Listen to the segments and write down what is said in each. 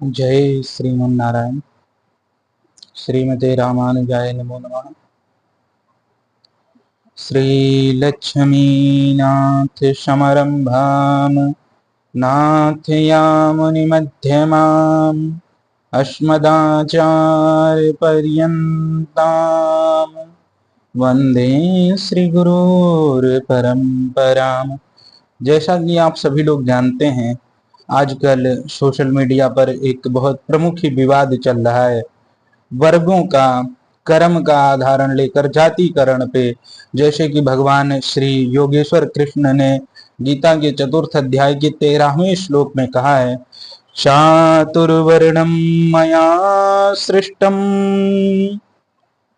जय श्रीमन्नारायण। श्रीमते रामानुजाय नमो नमः। श्रीलक्ष्मीनाथ समारंभां नाथयामुनिमध्यमाम् अस्मदाचार्यपर्यन्तां वंदे श्रीगुरोर्परम्पराम्। जैसा कि आप सभी लोग जानते हैं, आजकल सोशल मीडिया पर एक बहुत प्रमुख ही विवाद चल रहा है वर्गों का, कर्म का आधारण लेकर जातिकरण पे। जैसे कि भगवान श्री योगेश्वर कृष्ण ने गीता के चतुर्थ अध्याय के 13वें श्लोक में कहा है, चातुर्वर्णम मया सृष्टम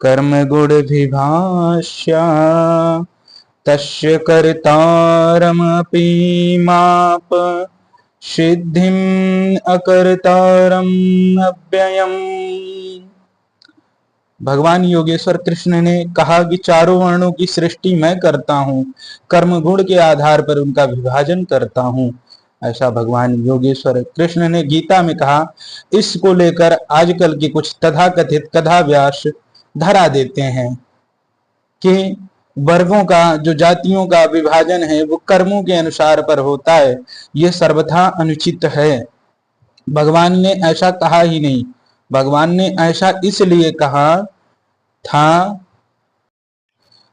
कर्म गुण विभाष्या तस्य कर्तारमपि माप सिद्धिम अकर्तारम अव्ययम्। भगवान योगेश्वर कृष्ण ने कहा कि चारों वर्णों की सृष्टि मैं करता हूँ, कर्म गुण के आधार पर उनका विभाजन करता हूँ। ऐसा भगवान योगेश्वर कृष्ण ने गीता में कहा। इसको लेकर आजकल के कुछ तथाकथित कथाव्यास धरा देते हैं कि वर्गों का, जो जातियों का विभाजन है वो कर्मों के अनुसार पर होता है। यह सर्वथा अनुचित है। भगवान ने ऐसा कहा ही नहीं। भगवान ने ऐसा इसलिए कहा था।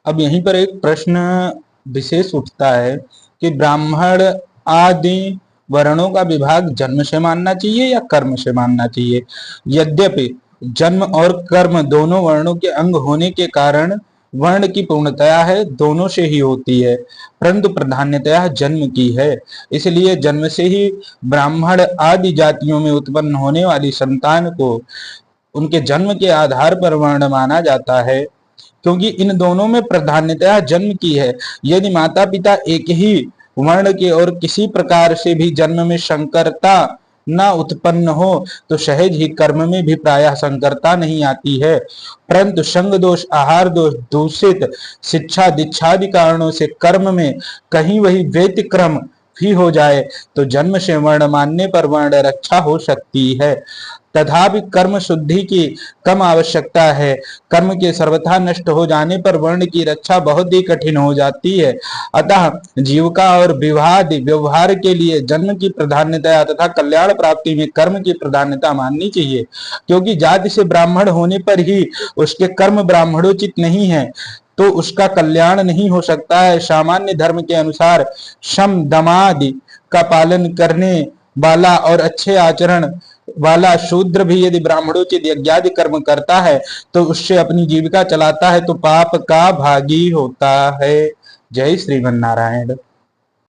अब यहीं पर एक प्रश्न विशेष उठता है कि ब्राह्मण आदि वर्णों का विभाग जन्म से मानना चाहिए या कर्म से मानना चाहिए। यद्यपि जन्म और कर्म दोनों वर्णों के अंग होने के कारण वर्ण की पूर्णतया है दोनों से ही होती है, परंतु प्राधान्यतया जन्म की है। इसलिए जन्म से ही ब्राह्मण आदि जातियों में उत्पन्न होने वाली संतान को उनके जन्म के आधार पर वर्ण माना जाता है, क्योंकि इन दोनों में प्राधान्यतया जन्म की है। यदि माता पिता एक ही वर्ण के और किसी प्रकार से भी जन्म में संकरता न उत्पन्न हो तो सहज ही कर्म में भी प्रायः संकरता नहीं आती है। परंतु संग दोष, आहार दोष, दूषित शिक्षा दीक्षादि कारणों से कर्म में कहीं वही व्यतिक्रम भी हो जाए तो जन्म से वर्ण मानने पर वर्ण रक्षा हो सकती है। तथापि कर्म शुद्धि की कम आवश्यकता है। कर्म के सर्वथा नष्ट हो जाने पर वर्ण की रक्षा बहुत ही कठिन हो जाती है। अतः जीविका और विवाद व्यवहार के लिए जन्म की प्राधान्यता तथा कल्याण प्राप्ति में कर्म की प्राधान्यता माननी चाहिए, क्योंकि जाति से ब्राह्मण होने पर ही उसके कर्म ब्राह्मणोचित नहीं है तो उसका कल्याण नहीं हो सकता है। सामान्य धर्म के अनुसार शम दमादि का पालन करने वाला और अच्छे आचरण वाला शूद्र भी यदि ब्राह्मणोचित यज्ञादि कर्म करता है तो उससे अपनी जीविका चलाता है तो पाप का भागी होता है। जय श्रीमन्नारायण।